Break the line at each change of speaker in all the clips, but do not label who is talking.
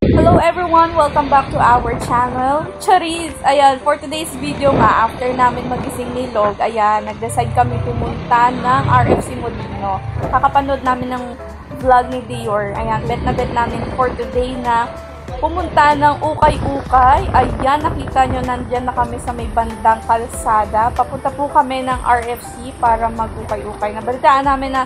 Hello everyone! Welcome back to our channel. Charis! Ayan, for today's video nga, after namin magising ni Log, ayan, nag-decide kami pumunta ng RFC Molino. Kakapanood namin ng vlog ni Dior. Ayan, bet na bet namin for today na pumunta ng ukay-ukay. Ayan, nakita nyo, nandyan na kami sa may bandang kalsada. Papunta po kami ng RFC para mag-ukay-ukay. Nabalitaan namin na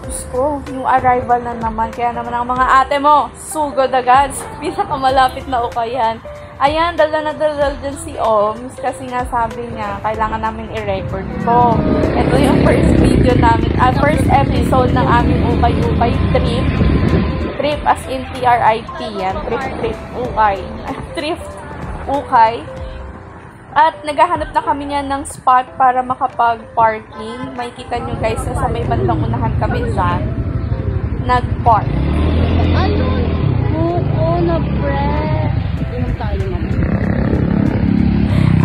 Diyos ko, yung arrival na naman. Kaya naman ang mga ate mo, sugod agad. Pinakamalapit na ukayan. Ayan, dala na dala dyan si Oms. Kasi nga sabi niya, kailangan namin i-record ko. Ito yung first video namin. First episode ng aming ukay-ukay trip. Trip as in TRIP yan. Trip ukay. Thrift ukay. At naghahanap na kami niyan ng spot para makapag-parking. Makikita nyo guys na sa may bandang unahan kami dyan. Nag-park.
Ayun! Buko na bread. Inom tayo naman.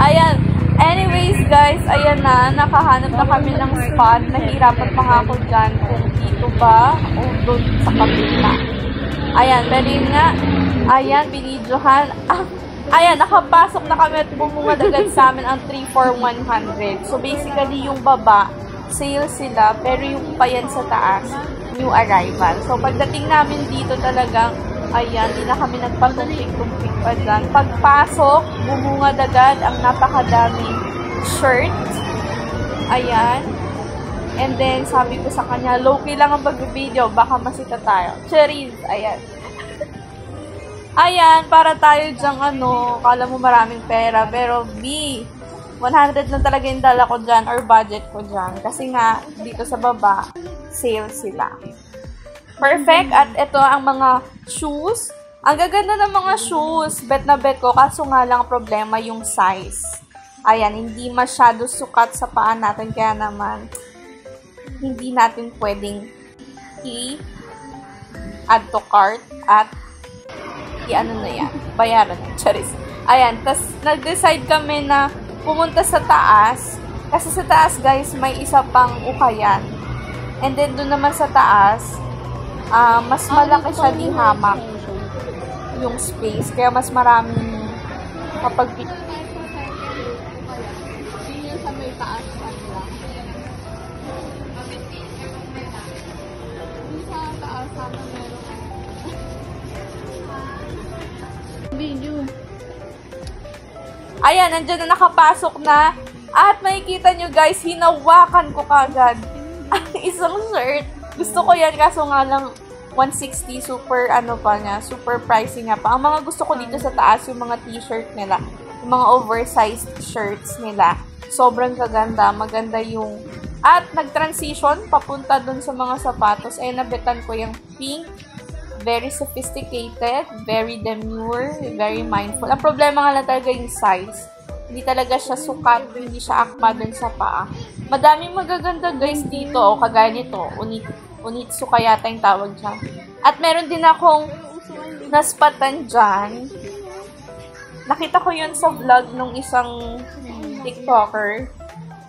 Ayan. Anyways guys, ayan na. Nakahanap na kami ng spot. Nahihirapan pa nga ako dyan kung dito ba o doon sa kabila. Ayan. Pero yun nga. Ayan, binidyohan. Ayan, nakapasok na kami at bumungad agad sa amin ang 3 for 100. So, basically, yung baba, sale sila, pero yung payan sa taas, new arrival. So, pagdating namin dito talagang, ayan, di na kami nagpatumpik-tumpik pa dyan. Pagpasok, bumungad agad ang napakadaming shirt. Ayan. And then, sabi ko sa kanya, low-key lang ang pag-video, baka masita tayo. Charis, ayan. Ayan, para tayo dyang kala mo maraming pera, pero B, 100 lang talaga yung dala ko dyan, or budget ko dyan. Kasi nga, dito sa baba, sale sila. Perfect, at ito ang mga shoes. Ang gaganda ng mga shoes, bet na bet ko, kaso nga lang problema yung size. Ayan, hindi masyado sukat sa paa natin, kaya naman, hindi natin pwedeng i-add to cart at ano na yan, bayaran na, charis. Ayan, tas nag-decide kami na pumunta sa taas, kasi sa taas guys, may isa pang ukayan. And then doon naman sa taas, mas malaki siya di hamak yung space, kaya mas maraming kapag
sa may taas pa nila. Sa taas sana meron video.
Ayan, nandiyan na nakapasok na. At makikita nyo guys, hinawakan ko kagad ang isang shirt. Gusto ko yan, kaso nga lang 160, super pa niya, super pricey nga pa. Ang mga gusto ko dito sa taas, yung mga t-shirt nila, yung mga oversized shirts nila. Sobrang kaganda, maganda yung... At nag-transition, papunta dun sa mga sapatos. Ay, nabetan ko yung pink. Very sophisticated, very demure, very mindful. Ang problema nga lang talaga yung size. Hindi talaga siya sukat, hindi siya akma dun sa paa. Madaming magaganda guys dito, o kagaya nito, unitsu kaya yata yung tawag dyan. At meron din akong naspatan dyan. Nakita ko yun sa vlog nung isang TikToker.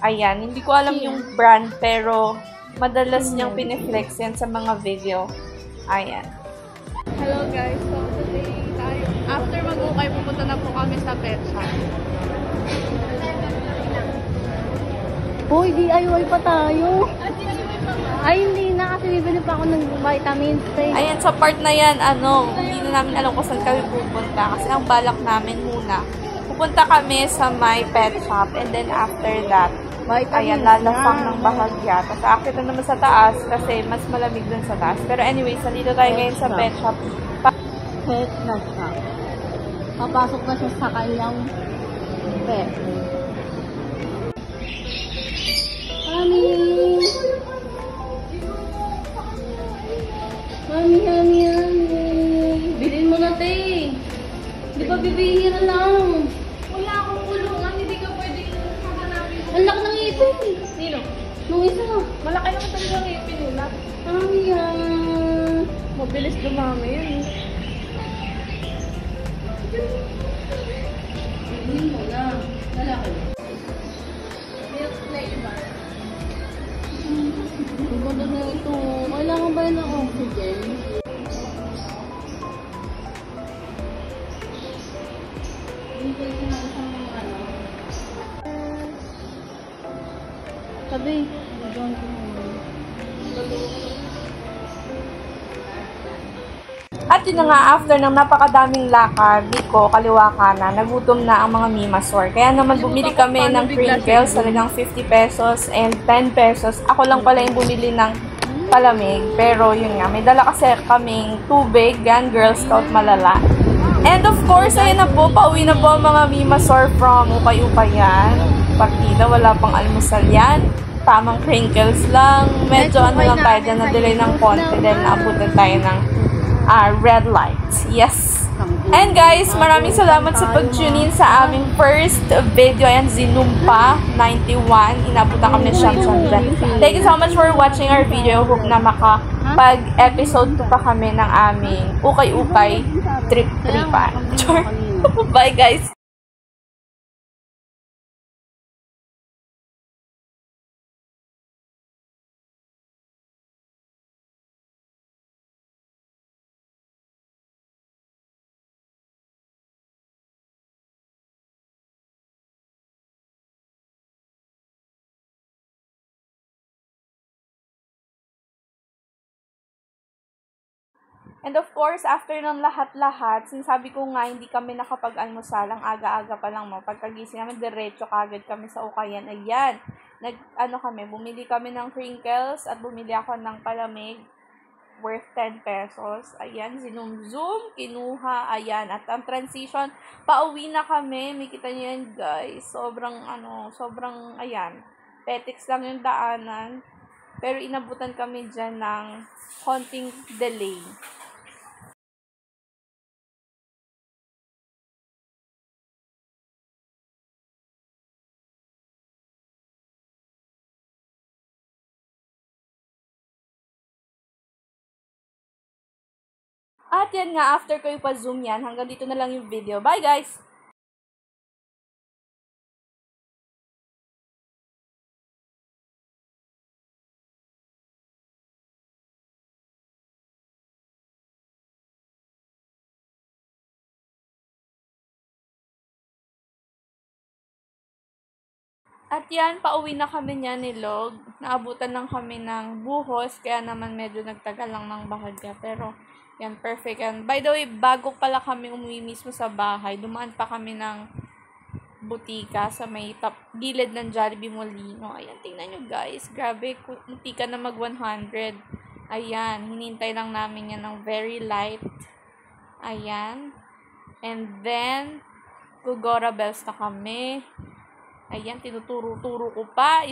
Ayan, hindi ko alam yung brand, pero madalas niyang piniflex yan sa mga video. Ayan.
Hello guys, so today tayo, after mag-ukay, pupunta na po kami sa pet shop. Hoy, DIY pa tayo. Ay, hindi na kasi bibili pa ako ng vitamins.
Ayan, sa part na yan, hindi na namin alam kung saan kami pupunta. Kasi ang balak namin muna, pupunta kami sa my pet shop, and then after that, ayan, lalapang ng bahagya. Tapos akit na naman sa taas kasi mas malamig dun sa taas. Pero anyways, nandito tayo ngayon sa pet shop.
Pet na siya. Papasok na siya sa kanyang pet. Mami! Mami, mami, mami. Bilhin mo na, te. Di ba bibihira lang? Wala akong kulungan. Hindi ka pwedeng hahanapin. Ang laki ng ipin. Sino? Nung isa. Malaki naman talaga ang ipin nila. Ayan. Mabilis dumami yun. Bilhin mo na. Lalaki. Milk flavor. Ang ganda na ito. Kailangan ba yun ng oxygen? Binigay ko na isang ano. Sabi, nagawin ko naman.
At yun na nga, after ng napakadaming lakad, ko, kaliwa kanan, nagutom na ang mga Mimasor. Kaya naman bumili kami ng crinkles, talagang 50 pesos and 10 pesos. Ako lang pala yung bumili ng palamig. Pero yun nga, may dala kasi kaming tubig, yan, Girl Scout malala. And of course, ayun na po, pauwi na po ang mga Mimasor from Ukay-Ukayan. Partida, wala pang almusal yan. Tamang crinkles lang. Medyo ano lang tayo dyan, na-delay ng konti. Then naabutan tayo ng red light. Yes. And guys, maraming salamat sa pag-tune in sa aming first video. Ayan, Zinumpa 91. Inabutan kami ng Shamsham dyan. Thank you so much for watching our video. Hope na makapag-episode 2 pa kami ng aming ukay-ukay trip-tripan. Bye guys! And of course, after ng lahat-lahat, sinasabi ko nga, hindi kami nakapag-almusal. Ang aga-aga pa lang mo. Pagkagising namin, diretso kagad kami sa Ukayan. Ayan. Bumili kami ng crinkles at bumili ako ng palamig worth 10 pesos. Ayan, zoom, kinuha. Ayan. At ang transition, pauwi na kami. May kita niyo yan, guys. Sobrang, ayan. Petics lang yung daanan. Pero inabutan kami dyan ng konting delay. At yan nga, after ko ipa-zoom yan, hanggang dito na lang yung video. Bye guys! At yan, pauwi na kami niya ni Log. Naabutan lang kami ng buhos, kaya naman medyo nagtagal lang ng bahagya. Pero, yan, perfect. And by the way, bago pala kami umuwi mismo sa bahay, dumaan pa kami ng butika sa may gilid ng Jollibee Molino. Ayan, tingnan nyo guys. Grabe, muntika na mag 100. Ayan, hinintay lang namin yan ng very light. Ayan. And then, Gugora Bells na kami. Ayan, tinuturo-turo ko pa.